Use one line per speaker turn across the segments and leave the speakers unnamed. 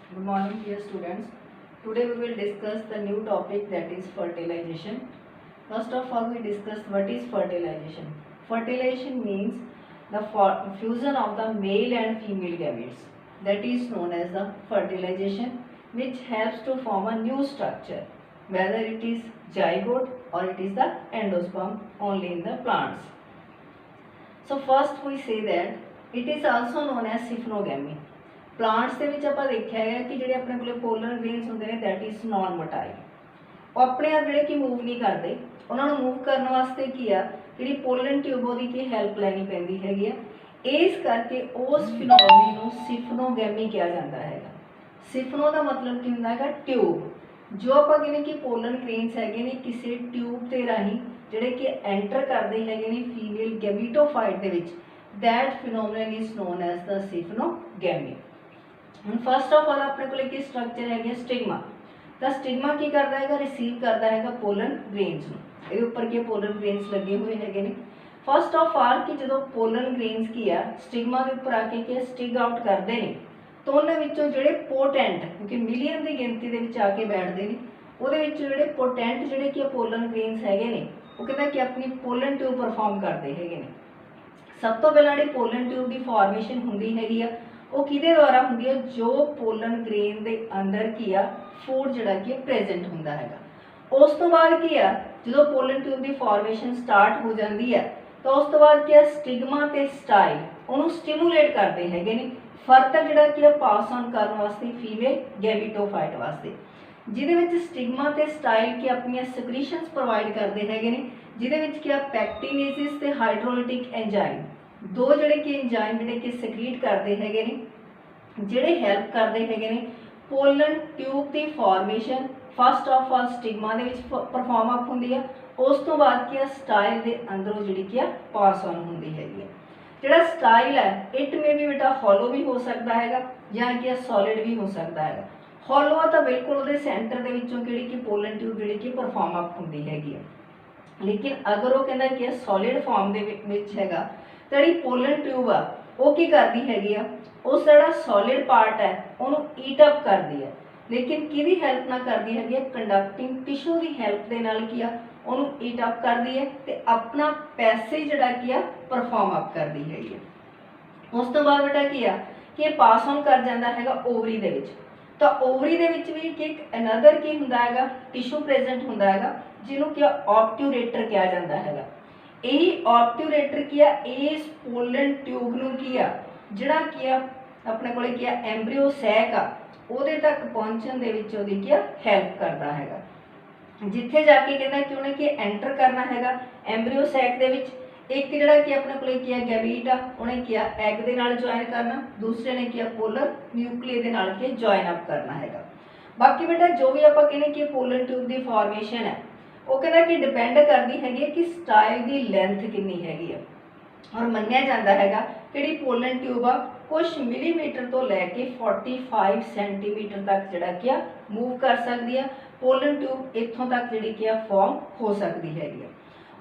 Good morning, dear students. Today we will discuss the new topic, that is fertilization. First of all, we discuss what is fertilization. Fertilization means the fusion of the male and female gametes. That is known as the fertilization, which helps to form a new structure, whether it is zygote or it is the endosperm only in the plants. So first we say that it is also known as syphnogamy. Plants ਦੇ ਵਿੱਚ ਆਪਾਂ ਦੇਖਿਆ ਹੈ ਕਿ ਜਿਹੜੇ ਆਪਣੇ ਕੋਲੇ polar grains ਹੁੰਦੇ ਨੇ ਦੈਟ ਇਜ਼ ਨॉन ਮੋਟਾਈਲ, ਉਹ ਆਪਣੇ ਆਪ ਜਿਹੜੇ ਕਿ ਮੂਵ ਨਹੀਂ ਕਰਦੇ, ਉਹਨਾਂ ਨੂੰ ਮੂਵ ਕਰਨ ਵਾਸਤੇ ਕੀ ਆ ਜਿਹੜੀ ਪੋਲਨ ਟਿਊਬ ਉਹਦੀ ਕੀ ਹੈਲਪ ਲੈਣੀ ਪੈਂਦੀ ਹੈਗੀ ਆ। ਇਸ ਕਰਕੇ ਉਸ ਫਿਨੋਮੀਨਾ ਨੂੰ ਸਿਫਨੋਗੈਮੀ ਕਿਹਾ ਜਾਂਦਾ ਹੈਗਾ। ਸਿਫਨੋ ਦਾ ਮਤਲਬ ਕੀ ਹੁੰਦਾ ਹੈਗਾ ਟਿਊਬ, ਜੋ ਆਪਾਂ ਕਹਿੰਦੇ ਕਿ ਪੋਲਨ ਗ੍ਰੇਨਸ ਹੈਗੇ ਨੇ ਕਿਸੇ ਟਿਊਬ ਦੇ ਰਾਹੀਂ ਜਿਹੜੇ ਕਿ ਐਂਟਰ ਕਰਦੇ ਹੈਗੇ ਨੇ ਫੀਮੇਲ ਗੈਮੀਟੋਫਾਈਟ ਦੇ ਵਿੱਚ, that phenomenon is known as the syphnogamy। ਹੁਣ ਫਸਟ ਆਫ ਆਲ ਆਪਣੇ ਕੋਲ ਕੀ ਸਟਰਕਚਰ ਹੈਗਾ ਸਟਿਗਮਾ। ਤਾਂ ਸਟਿਗਮਾ ਕੀ ਕਰਦਾ ਹੈਗਾ, ਰਿਸੀਵ ਕਰਦਾ ਹੈਗਾ ਪੋਲਨ ਗ੍ਰੇਨਸ ਨੂੰ। ਇਹਦੇ ਉੱਪਰ ਕੀ ਪੋਲਨ ਗ੍ਰੇਨਸ ਲੱਗੇ ਹੋਏ ਹੈਗੇ ਨੇ। ਫਸਟ ਆਫ ਆਲ ਕਿ ਜਦੋਂ ਪੋਲਨ ਗ੍ਰੇਨਸ ਕੀ ਆ ਸਟਿਗਮਾ ਦੇ ਉੱਪਰ ਆ ਕੇ ਕੀ ਸਟਿਗ ਆਊਟ ਕਰਦੇ ਨੇ, ਤਾਂ ਉਹਨਾਂ ਵਿੱਚੋਂ ਜਿਹੜੇ ਪੋਟੈਂਟ, ਕਿਉਂਕਿ ਮਿਲੀਅਨ ਦੀ ਗਿਣਤੀ ਦੇ ਵਿੱਚ ਆ ਕੇ ਬੈਠਦੇ ਨੇ, ਉਹਦੇ ਵਿੱਚ ਜਿਹੜੇ ਪੋਟੈਂਟ ਜਿਹੜੇ ਕਿ ਪੋਲਨ ਗ੍ਰੇਨਸ ਹੈਗੇ ਨੇ ਉਹ ਕਹਿੰਦਾ ਕਿ ਆਪਣੀ ਪੋਲਨ ਟਿਊਬ ਪਰਫਾਰਮ ਕਰਦੇ ਹੈਗੇ ਨੇ। ਸਭ ਤੋਂ ਪਹਿਲਾਂ ਜਿਹੜੀ ਪੋਲਨ ਟਿਊਬ ਦੀ ਫਾਰਮੇਸ਼ਨ ਹੁੰਦੀ ਹੈਗੀ ਆ ਉਹ ਕਿਹਦੇ ਦੁਆਰਾ ਹੁੰਦੀ ਹੈ, ਜੋ ਪੋਲਨ ਗ੍ਰੇਨ ਦੇ ਅੰਦਰ ਕੀ ਆ ਫੂਡ ਜਿਹੜਾ ਕਿ ਪ੍ਰੈਜ਼ੈਂਟ ਹੁੰਦਾ ਹੈਗਾ। ਉਸ ਤੋਂ ਬਾਅਦ ਕੀ ਆ ਜਦੋਂ ਪੋਲਨ ਟਿਊਬ ਦੀ ਫਾਰਮੇਸ਼ਨ ਸਟਾਰਟ ਹੋ ਜਾਂਦੀ ਹੈ ਤਾਂ ਉਸ ਤੋਂ ਬਾਅਦ ਕੀ ਆ ਸਟਿਗਮਾ ਤੇ ਸਟਾਈਲ ਉਹਨੂੰ ਸਟਿਮੂਲੇਟ ਕਰਦੇ ਹੈਗੇ ਨੇ ਫਰਦਰ ਜਿਹੜਾ ਕੀ ਆ ਪਾਸ ਆਨ ਕਰਨ ਵਾਸਤੇ ਫੀਮੇਲ ਗੈਮੀਟੋਫਾਈਟ ਵਾਸਤੇ, ਜਿਹਦੇ ਵਿੱਚ ਸਟਿਗਮਾ ਤੇ ਸਟਾਈਲ ਕੀ ਆਪਣੀਆਂ ਸਕ੍ਰੀਸ਼ਨਸ ਪ੍ਰੋਵਾਈਡ ਕਰਦੇ ਹੈਗੇ ਨੇ, ਜਿਹਦੇ ਵਿੱਚ ਕੀ ਆ ਪੈਕਟੀਨੇਸਿਸ ਤੇ ਹਾਈਡਰੋਲਿਟਿਕ ਐਂਜ਼ਾਈਮ, ਦੋ ਜਿਹੜੇ ਕਿ ਐਂਜ਼ਾਈਮ ਜਿਹੜੇ ਕਿ ਸਕਰੀਟ ਕਰਦੇ ਹੈਗੇ ਨੇ, ਜਿਹੜੇ ਹੈਲਪ ਕਰਦੇ ਹੈਗੇ ਨੇ pollen tube the formation first of all stigma ਦੇ ਵਿੱਚ ਪਰਫਾਰਮ ਅਪ ਹੁੰਦੀ ਆ। ਉਸ ਤੋਂ ਬਾਅਦ ਕੀ ਆ ਸਟਾਈਲ ਦੇ ਅੰਦਰੋਂ ਜਿਹੜੀ ਕੀ ਆ ਪਾਸ ਆਨ ਹੁੰਦੀ ਹੈਗੀ ਆ। ਜਿਹੜਾ ਸਟਾਈਲ ਹੈ ਇਟ ਮੇ ਵੀ ਬੇਟਾ ਹੋਲੋ ਵੀ ਹੋ ਸਕਦਾ ਹੈਗਾ ਜਾਂ ਕੀ ਆ ਸੋਲਿਡ ਵੀ ਹੋ ਸਕਦਾ ਹੈਗਾ। ਹੋਲੋ ਆ ਤਾਂ ਬਿਲਕੁਲ ਉਹਦੇ ਸੈਂਟਰ ਦੇ ਵਿੱਚੋਂ ਜਿਹੜੀ ਕਿ ਪੋਲਨ ਟਿਊਬ ਜਿਹੜੀ ਕਿ ਪਰਫਾਰਮ ਅਪ ਹੁੰਦੀ ਹੈਗੀ ਆ, ਲੇਕਿਨ ਅਗਰ ਉਹ ਕਹਿੰਦਾ ਕਿ ਸੋਲਿਡ ਫਾਰਮ ਦੇ ਵਿੱਚ ਹੈਗਾ ਤਾਂ ਜਿਹੜੀ ਪੋਲਨ ਟਿਊਬ ਆ ਉਹ ਕੀ ਕਰਦੀ ਹੈਗੀ ਆ, ਉਸ ਜਿਹੜਾ ਸੋਲਿਡ ਪਾਰਟ ਹੈ ਉਹਨੂੰ ਈਟ ਅਪ ਕਰਦੀ ਹੈ, ਲੇਕਿਨ ਕਿਹਦੀ ਹੈਲਪ ਨਾਲ ਕਰਦੀ ਹੈਗੀ ਆ, ਕੰਡਕਟਿੰਗ ਟਿਸ਼ੂ ਦੀ ਹੈਲਪ ਦੇ ਨਾਲ ਕੀ ਆ ਉਹਨੂੰ ਈਟ ਅਪ ਕਰਦੀ ਹੈ ਤੇ ਆਪਣਾ ਪੈਸੇਜ ਜਿਹੜਾ ਕੀ ਆ ਪਰਫਾਰਮ ਅਪ ਕਰਦੀ ਹੈਗੀ ਆ। ਉਸ ਤੋਂ ਬਾਅਦ ਬੇਟਾ ਕੀ ਆ ਕਿ ਇਹ ਪਾਸ ਔਨ ਕਰ ਜਾਂਦਾ ਹੈਗਾ ਓਵਰੀ ਦੇ ਵਿੱਚ, ਤਾਂ ਓਵਰੀ ਦੇ ਵਿੱਚ ਵੀ ਇੱਕ ਅਨਦਰ ਕੀ ਹੁੰਦਾ ਹੈਗਾ ਟਿਸ਼ੂ ਪ੍ਰੈਜ਼ੈਂਟ ਹੁੰਦਾ ਹੈਗਾ ਜਿਹਨੂੰ ਕੀ ਆਬਟਿਊਰੇਟਰ ਕਿਹਾ ਜਾਂਦਾ ਹੈਗਾ। ਇਹੀ ਆਬਟਿਊਰੇਟਰ ਕੀ ਆ ਇਸ ਪੋਲਨ ਟਿਊਬ ਨੂੰ ਕੀ ਆ ਜਿਹੜਾ ਕੀ ਆ ਆਪਣੇ ਕੋਲੇ ਕੀ ਆ ਐਂਬਰੀਓ ਸੈਕ ਆ ਉਹਦੇ ਤੱਕ ਪਹੁੰਚਣ ਦੇ ਵਿੱਚ ਉਹਦੀ ਕੀ ਆ ਹੈਲਪ ਕਰਦਾ ਹੈਗਾ, ਜਿੱਥੇ ਜਾ ਕੇ ਕਹਿੰਦਾ ਕਿ ਉਹਨੇ ਕੀ ਐਂਟਰ ਕਰਨਾ ਹੈਗਾ ਐਂਬਰੀਓ ਸੈਕ ਦੇ ਵਿੱਚ। ਇੱਕ ਜਿਹੜਾ ਕਿ ਆਪਣੇ ਕੋਲੇ ਕੀ ਆ ਗੈਮੀਟ ਆ ਉਹਨੇ ਕੀ ਆ ਐਗ ਦੇ ਨਾਲ ਜੁਆਇਨ ਕਰਨਾ, ਦੂਸਰੇ ਨੇ ਕੀ ਆ ਪੋਲਰ ਨਿਊਕਲੀਏ ਦੇ ਨਾਲ ਕੀ ਜੁਆਇਨ ਅਪ ਕਰਨਾ ਹੈਗਾ। ਬਾਕੀ ਬੇਟਾ ਜੋ ਵੀ ਆਪਾਂ ਕਹਿੰਦੇ ਕਿ ਪੋਲਨ ਟਿਊਬ ਦੀ ਫਾਰਮੇਸ਼ਨ ਹੈ ਉਹ ਕਹਿੰਦਾ ਕਿ ਡਿਪੈਂਡ ਕਰਦੀ ਹੈਗੀ ਕਿ ਸਟਾਈਲ ਦੀ ਲੈਂਥ ਕਿੰਨੀ ਹੈਗੀ ਆ, ਔਰ ਮੰਨਿਆ ਜਾਂਦਾ ਹੈਗਾ ਜਿਹੜੀ ਪੋਲਨ ਟਿਊਬ ਆ ਕੁਝ ਮਿਲੀਮੀਟਰ ਤੋਂ ਲੈ ਕੇ 45 ਸੈਂਟੀਮੀਟਰ ਤੱਕ ਜਿਹੜਾ ਕੀ ਆ ਮੂਵ ਕਰ ਸਕਦੀ ਆ। ਪੋਲਨ ਟਿਊਬ ਇੱਥੋਂ ਤੱਕ ਜਿਹੜੀ ਕੀ ਆ ਫਾਰਮ ਹੋ ਸਕਦੀ ਹੈਗੀ ਆ।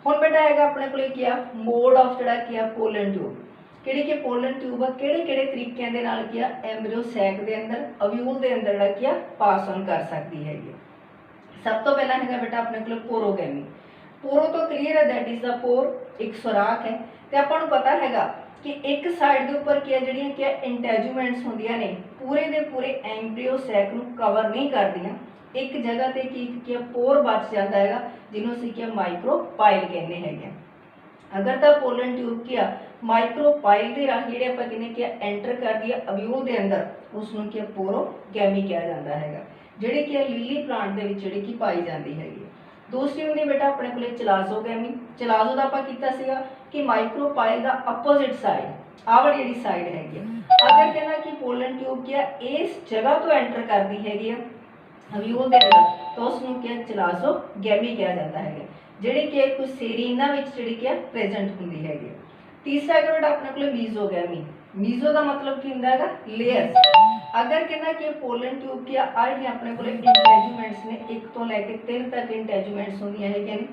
ਹੁਣ ਬੇਟਾ ਹੈਗਾ ਆਪਣੇ ਕੋਲੇ ਕੀ ਆ ਮੋਡ ਆਫ ਜਿਹੜਾ ਕੀ ਆ ਪੋਲਨ ਟਿਊਬ, ਕਿਹੜੀ ਕਿ ਪੋਲਨ ਟਿਊਬ ਆ ਕਿਹੜੇ ਕਿਹੜੇ ਤਰੀਕਿਆਂ ਦੇ ਨਾਲ ਕੀ ਆ ਐਂਬਰੀਓ ਸੈਕ ਦੇ ਅੰਦਰ ਓਵਿਊਲ ਦੇ ਅੰਦਰ ਜਿਹੜਾ ਕੀ ਆ ਪਾਸ ਔਨ ਕਰ ਸਕਦੀ ਹੈਗੀ। ਸਭ ਤੋਂ ਪਹਿਲਾਂ ਹੈਗਾ ਬੇਟਾ ਆਪਣੇ ਕੋਲ ਪੋਰੋਗੈਮੀ। ਪੋਰੋ ਤੋਂ ਕਲੀਅਰ ਹੈ ਦੈਟ ਇਜ਼ ਦਾ ਪੋਰ, ਇੱਕ ਸੁਰਾਖ ਹੈ ਤੇ ਆਪਾਂ ਨੂੰ ਪਤਾ ਹੈਗਾ ਕਿ ਇੱਕ ਸਾਈਡ ਦੇ ਉੱਪਰ ਕੀ ਆ ਜਿਹੜੀਆਂ ਕੀ ਆ ਇੰਟੈਜੂਮੈਂਟਸ ਹੁੰਦੀਆਂ ਨੇ ਪੂਰੇ ਦੇ ਪੂਰੇ ਐਂਬਰੀਓ ਸੈਕ ਨੂੰ ਕਵਰ ਨਹੀਂ ਕਰਦੀਆਂ, ਇੱਕ ਜਗ੍ਹਾ ਤੇ ਕੀ ਆ ਪੋਰ ਬਚ ਜਾਂਦਾ ਹੈਗਾ ਜਿਹਨੂੰ ਅਸੀਂ ਕੀ ਆ ਮਾਈਕਰੋਪਾਈਲ ਕਹਿੰਦੇ ਹੈਗੇ। ਅਗਰ ਤਾਂ ਪੋਲਨ ਟਿਊਬ ਕੀ ਆ ਮਾਈਕਰੋਪਾਈਲ ਦੇ ਰਾਹੀਂ ਜਿਹੜੇ ਆਪਾਂ ਕਹਿੰਦੇ ਕਿ ਐਂਟਰ ਕਰਦੀ ਆ ਅਵਿਊਲ ਦੇ ਅੰਦਰ, ਉਸ ਨੂੰ ਕੀ ਆ ਪੋਰੋਗੈਮੀ ਕਿਹਾ ਜਾਂਦਾ ਹੈਗਾ, ਜਿਹੜੀ ਕਿ ਲਿਲੀ ਪਲਾਂਟ ਦੇ ਵਿੱਚ ਜਿਹੜੀ ਕਿ ਪਾਈ ਜਾਂਦੀ ਹੈਗੀ। ਦੂਸਰੀ ਹੁੰਦੀ ਬੇਟਾ ਆਪਣੇ ਕੋਲੇ ਚਲਾਜ਼ੋਗੈਮੀ। ਚਲਾਜ਼ੋ ਦਾ ਆਪਾਂ ਕੀਤਾ ਸੀਗਾ ਕਿ ਮਾਈਕਰੋਪਾਈਲ ਦਾ ਆਪੋਜ਼ਿਟ ਸਾਈਡ, ਆਹ ਵਾਲੀ ਜਿਹੜੀ ਸਾਈਡ ਹੈਗੀ ਅਗਰ ਕਹਿੰਦਾ ਕਿ ਪੋਲਨ ਟਿਊਬ ਕੀ ਆ ਇਸ ਜਗ੍ਹਾ ਤੋਂ ਐਂਟਰ ਕਰਦੀ ਹੈਗੀ ਆ ਅਵਿਊਲ ਦੇ ਅੰਦਰ, ਤਾਂ ਉਸ ਨੂੰ ਕੀ ਆ ਚਲਾਜ਼ੋਗੈਮੀ ਕਿਹਾ ਜਾਂਦਾ ਹੈਗਾ, ਜਿਹੜੀ ਕਿ ਕੁਝ ਸੇਰੀਨਾ ਵਿੱਚ ਜਿਹੜੀ ਕਿ ਪ੍ਰੈਜ਼ੈਂਟ ਹੁੰਦੀ ਹੈਗੀ। ਤੀਸਰਾ ਹੈਗਾ ਬੇਟਾ ਆਪਣੇ ਕੋਲੇ ਮੀਜ਼ੋਗੈਮੀ। ਮੀਜ਼ੋ ਦਾ ਮਤਲਬ ਕੀ ਹੁੰਦਾ ਹੈਗਾ ਲੇਅਰਸ। ਅਗਰ ਕਹਿੰਦਾ ਕਿ ਪੋਲਨ ਟਿਊਬ ਕੀ ਆ ਜਿਹੜੀਆਂ ਆਪਣੇ ਕੋਲੇ ਇੰਟੈਜੂਮੈਂਟਸ ਨੇ 1 ਤੋਂ ਲੈ ਕੇ 3 ਤੱਕ ਇੰਟੈਜੂਮੈਂਟਸ ਹੁੰਦੀਆਂ ਹੈਗੀਆਂ ਨੇ,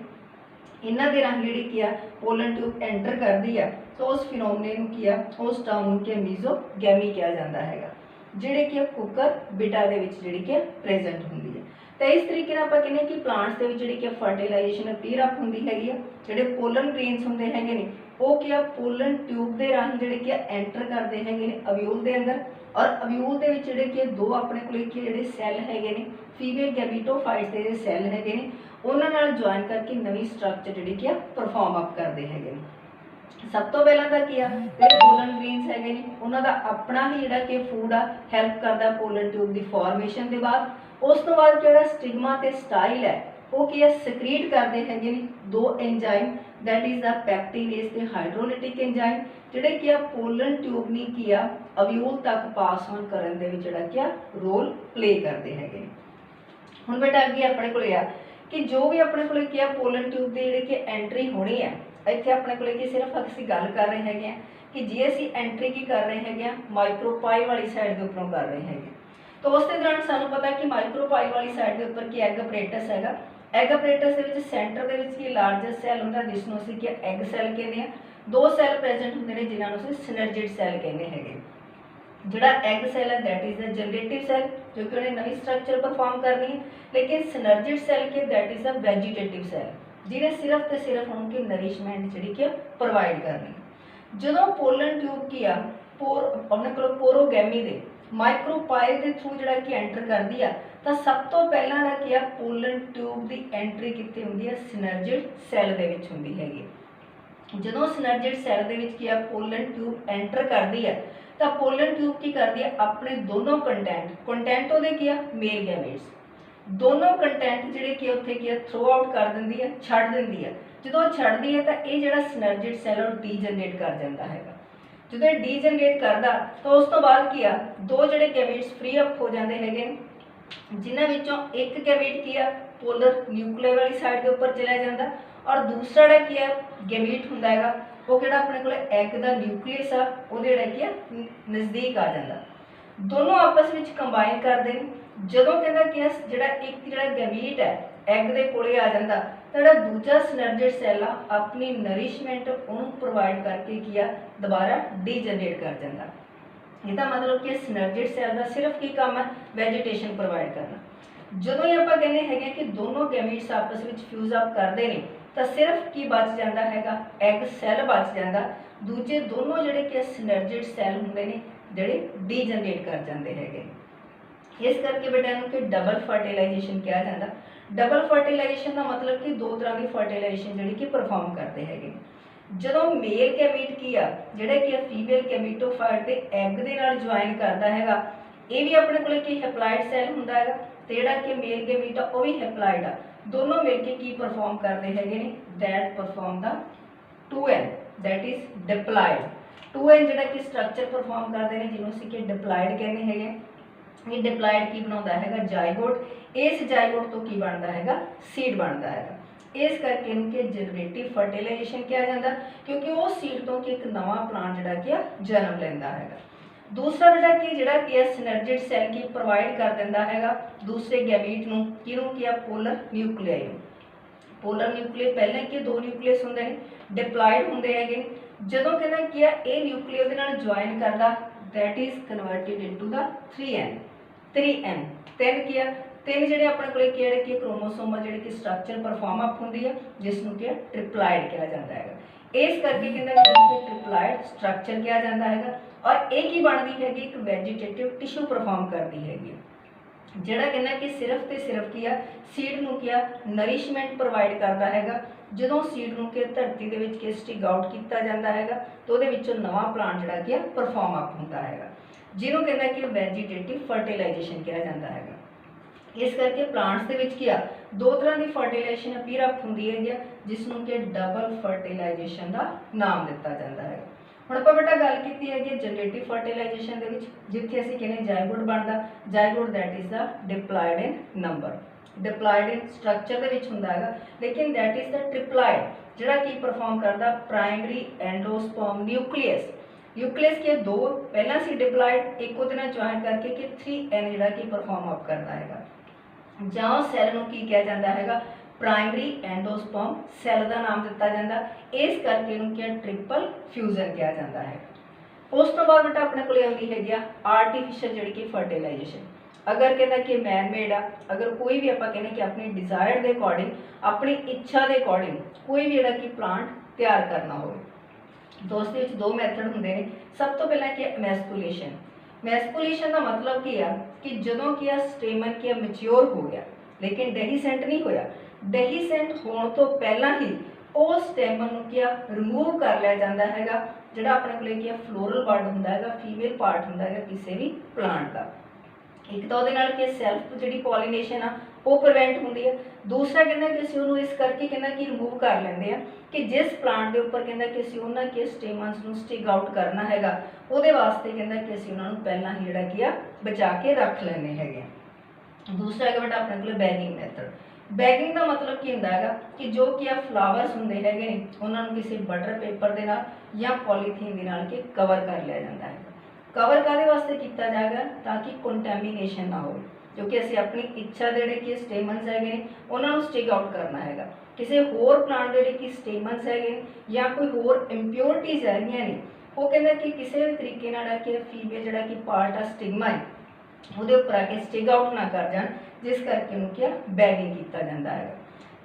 ਇਹਨਾਂ ਦੇ ਰਾਹੀਂ ਜਿਹੜੀ ਕੀ ਆ ਪੋਲਨ ਟਿਊਬ ਐਂਟਰ ਕਰਦੀ ਆ, ਤਾਂ ਉਸ ਫਿਨੋਮੀਨੇ ਨੂੰ ਕੀ ਆ ਉਸ ਟਰਮ ਨੂੰ ਕੀ ਆ ਮੀਜ਼ੋਗੈਮੀ ਕਿਹਾ ਜਾਂਦਾ ਹੈਗਾ। ਜਿਹੜੇ ਕਿ ਕੁੱਕਰ ਬਿਟਾ ਦੇ ਵਿੱਚ ਜਿਹੜੀ ਕਿ ਪ੍ਰੈਜ਼ੈਂਟ ਹੁੰਦੀ ਹੈ। तो इस तरीके आप कहने कि प्लांट्स के जी फर्टिलाइजेशन अपीयर अप होंगी हैगी जोड़े पोलन ग्रेन्स होंगे है ने वो क्या पोलन ट्यूब के राही जोड़े कि एंटर करते हैं अव्यूल के अंदर और अव्यूल के जोड़े कि दो अपने को सैल है ने फीमेल गैमीटोफाइट्स के सैल है ने उन्होंने ज्वाइन करके नवी स्ट्रक्चर जी कि परफॉर्म अप करते हैं। सब तो पहला तो क्या पोलन ग्रीन्स है उन्होंने अपना ही जोड़ा कि फूड आ हैल्प करता पोलन ट्यूब की फॉर्मेशन के बाद उस तो बाद जो स्टिग्मा ते स्टाइल है वो क्या सक्रीट करते हैं दो enzyme that is the pectinase ते हाइड्रोलिटिक एंजाइम जोड़े कि पोलन ट्यूब नहीं किया अव्यूल तक पास ऑन करने दे विच जोड़ा क्या रोल प्ले करते हैं। हुण बेटा अगे अपने को कि जो भी अपने को क्या पोलन ट्यूब की जी कि एंट्री होनी है इत्थे अपने को सिर्फ असीं गल कर रहे हैं कि जे असीं एंट्री की कर रहे हैं माइक्रोपाइल वाली साइड के उपरों कर रहे हैं तो उस दौरान सानू पता है कि माइक्रोपाइल वाली साइड के उपर कि एग अपरेटस है। एग अपरेटस के सेंटर के लार्जेस्ट सैल होंगे जिसनों असीं कि एग सैल कहते हैं। दो सैल प्रेजेंट होंगे ने जिन्होंने असीं सिनर्जिड सैल कहते हैं। जोड़ा एग सैल है that is the generative cell जो कि उन्हें नवी स्ट्रक्चर परफॉर्म करनी है, लेकिन सिनर्जिड सैल के that is the vegetative cell जिन्हें सिर्फ तो सिर्फ उनकी नरिशमेंट जी कि प्रोवाइड करनी। जो पोलन ट्यूब की अपने को पोरोगैमी दे माइक्रोपाइल के थ्रू जोड़ा कि एंटर करती है तो सब तो पहला क्या पोलन ट्यूब की एंट्री कितनी होंगी है सिनर्जिड सैल के होंगी हैगी। जो सिनर्जिड सैल के पोलन ट्यूब एंटर करती है तो पोलन ट्यूब की करती है अपने दोनों कंटेंट वो क्या मेल गैमेट्स दोनों कंटेंट जोड़े कि उत्थे क्या थ्रो आउट कर देंदी है छड़ देंदी है। जो छड़ती है तो ये जो सिनर्जिड सैल और डीजनरेट कर जाता है। जो डीजनरेट करता तो उस तो बाद किया दो जोड़े गैमेट्स फ्री अप हो जाते हैं जिन्होंने एक गैमेट किया पोलर न्यूक्लियर वाली साइड के उपर चला जाता और दूसरा जोड़ा किया गैमेट होंदा है वो कि अपने को एग का न्यूक्लियस आ वो जोड़ा नज़दीक आ जाता दोनों आपस में कंबाइन करते हैं। जो कहता कि जोड़ा एक जोड़ा गैमीट है एग के कोले आ जाता तो जो दूजा सिनर्जिड सैल अपनी नरिशमेंट उन्होंने प्रोवाइड करके किया दोबारा डीजनरेट कर जाता। इसका मतलब कि सिनर्जिड सैल का सिर्फ की काम है वैजीटेशन प्रोवाइड करना। जो ही आप कहते हैं कि दोनों गैमीट्स आपस में फ्यूज अप करते हैं तो सिर्फ की बच जाता है एग सैल बच जाता, दूजे दोनों जोड़े कि सिनर्जिड सैल होंगे ने जोड़े डीजनरेट कर जाते हैं। इस करके बेटा कि डबल फर्टिलाइजेशन कहा जाता। डबल फर्टिलाइजेशन का मतलब कि दो तरह की फर्टिलाइजेशन जी कि परफॉर्म करते हैं। जो मेल गैमीट की जोड़ा कि फीमेल गैमीटोफाइट के एग के नाल ज्वाइन करता है ये भी अपने को हैप्लाइड सैल होंदा है तो जोड़ा कि मेल गैमीट वो भी हैप्लाइड आ दोनों मिलकर की परफॉर्म करते हैं that perform the 2n that is diploid 2n जोड़ा कि स्ट्रक्चर परफॉर्म करते हैं जिन्होंने कि डिप्लाइड कहते हैं। ये डिप्लाइड की बनाता है जायगोट, इस जायगोट तो की बनता है सीड बनता है। इस करके इनके जनरेटिव फर्टिलाइजेशन किया जाता क्योंकि वो सीड तो कि एक नवा प्लांट जोड़ा कि जन्म लेंदा है। दूसरा जोड़ा कि सिनर्जिड सैल की प्रोवाइड कर देता है दूसरे गैमीट नूं किनूं कि पोलर न्यूक्लियाई। पोलर न्यूक्लियर पहले कि दो न्यूक्लियस होंगे ने डिप्लाइड होंगे है। जो कहना कि ये न्यूक्लियर के नाल ज्वाइन करता that is converted into the 3n तीन किया तीन जोड़े अपने को क्रोमोसोम जी कि स्ट्रक्चर परफॉर्म अप होंगी है जिसनों कि ट्रिप्लाइड कहा जाता है। इस करके कहते ट्रिप्लाइड स्ट्रक्चर कहा जाता है और एक ही बनती है एक वैजीटेटिव टिश्यू परफॉर्म करती हैगी जोड़ा कहना कि सिर्फ तो सिर्फ किया सीड नूं किया नरिशमेंट प्रोवाइड करता है। जो सीड नूं कि धरती के विच स्टिग आउट किया जाता है तो वो नवा प्लांट जोड़ा कि परफॉर्म अप होता है जिन्होंने कहना कि वैजीटेटिव फर्टिलाइजेशन कहा जाता है। इस करके प्लांट्स के क्या दो तरह की फर्टिलाइजेशन अपीयर अप होंगी है जिसनों कि डबल फर्टिलाइजेशन का नाम दिता जाता है। हुण आपां बेटा गल कीती है कि जनरेटिव फर्टिलाइजेशन के जिथे असीं कहने जायगोट बनता zygote that is the diploid in number diploid in structure के होंदा है लेकिन दैट इज द ट्रिप्लाइड जोड़ा कि परफॉर्म करता प्राइमरी एंडोस्पर्म न्यूक्लियस न्यूक्लियस के दो पहला सी डिप्लाइड एक ज्वाइन करके कि 3n जोड़ा कि परफॉर्म अप करता है। जां सैल नूं की कहा जाता है प्राइमरी एंडोस्पर्म सैल का नाम दिता जाता। इस करके क्या ट्रिपल फ्यूजन कहा जाता है। उस तो बाद बेटा अपने को आती है आर्टिफिशियल जी कि फर्टिलाइजेशन। अगर कहता कि मैन मेड आ, अगर कोई भी आप कहने कि अपनी डिजायर के अकॉर्डिंग अपनी इच्छा के अकॉर्डिंग कोई भी जोड़ा कि प्लांट तैयार करना हो तो उसके दो मैथड होंगे ने। सब तो पहला कि मैस्कुलेशन। मैस्कुलेशन का मतलब की है कि जदों कि स्टेमन की मैच्योर हो गया लेकिन डेहीसेंट नहीं होया, डेहीसेंट होने तो पहला ही उस स्टेमन को क्या रिमूव कर लिया जाता है जोड़ा अपने को फ्लोरल पार्ट होंगे है, फीमेल पार्ट होंगे है किसी भी प्लांट का। एक तो वो सैल्फ जी पॉलीनेशन आ वो प्रिवेंट होंगी है। दूसरा कहना कि असं उन्होंने इस करके कहना कि रिमूव कर लेंगे हैं कि जिस प्लांट के उपर कहना कि असं उन्होंने के स्टेमन्स को स्टिक आउट करना है वो वास्ते कहना कि असं उन्होंने पहला ही जोड़ा कि बचा के रख लेने हैं। दूसरा है बेटा अपने को बैगिंग मैथड। बैगिंग का मतलब की होंगे है कि जो कि फ्लावर्स होंगे है उन्होंने किसी बटर पेपर के नाल या पॉलीथीन के नाल के कवर कर लिया जाता है। कवर कादे वास्ते किया जाएगा ताकि कंटैमीनेशन ना हो, क्योंकि असं अपनी इच्छा के जोड़े कि स्टेमन्स है उन्होंने स्टिक आउट करना है। किसी होर प्लांट जोड़े कि स्टेमन्स है या कोई होर इंप्योरिटीज़ है नहीं वो कहना कि किसी भी तरीके कि फीमेल जोड़ा कि पार्ट आ स्टिग्मा है वो उपर आके स्टिक आउट ना कर जाए, जिस करके उन्होंने क्या बैगिंग किया जाता है।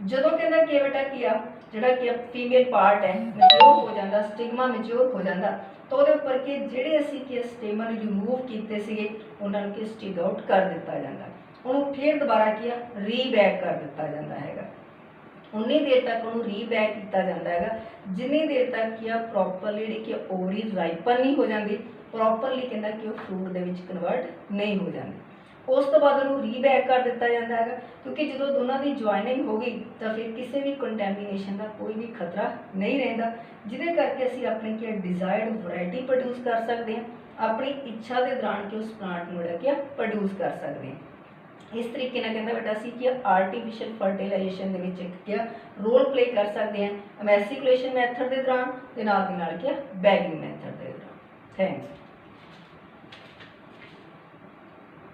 जो कहना कि बेटा कि जोड़ा कि फीमेल पार्ट है मैच्योर हो जाता, स्टिग्मा मैच्योर हो जाता तो वो उपर के जोड़े असी कि स्टेमन रिमूव किए उन्होंने कि स्टिक आउट कर दिता जाता, उन्होंने फिर दोबारा किया रीबैक कर दिता जाता है। उन्नी देर तक उन्होंने रीबैक किया जाता है जिन्नी देर तक कि प्रॉपरली जी ओवरी राइपन नहीं हो जाती, प्रॉपरली कहना कि फ्रूट के कन्वर्ट नहीं हो जाती। उस तो बाद उन्होंने रीबैक कर दिता जाता है क्योंकि जो दोनों की ज्वाइनिंग हो गई तो फिर किसी भी कंटैमीनेशन का कोई भी खतरा नहीं रहा, जिदे करके असी अपनी क्या डिजायर्ड वैरायटी प्रोड्यूस कर सकते हैं, अपनी इच्छा के दौरान कि उस प्लांट को क्या प्रोड्यूस कर सकते हैं। इस तरीके कहता बेटा असी कि आर्टिफिशियल फर्टिलाइजेशन क्या रोल प्ले कर सकते हैं मैस्कुलेशन मैथड के दौरान क्या बैगिंग मैथड के दौरान। थैंक्स।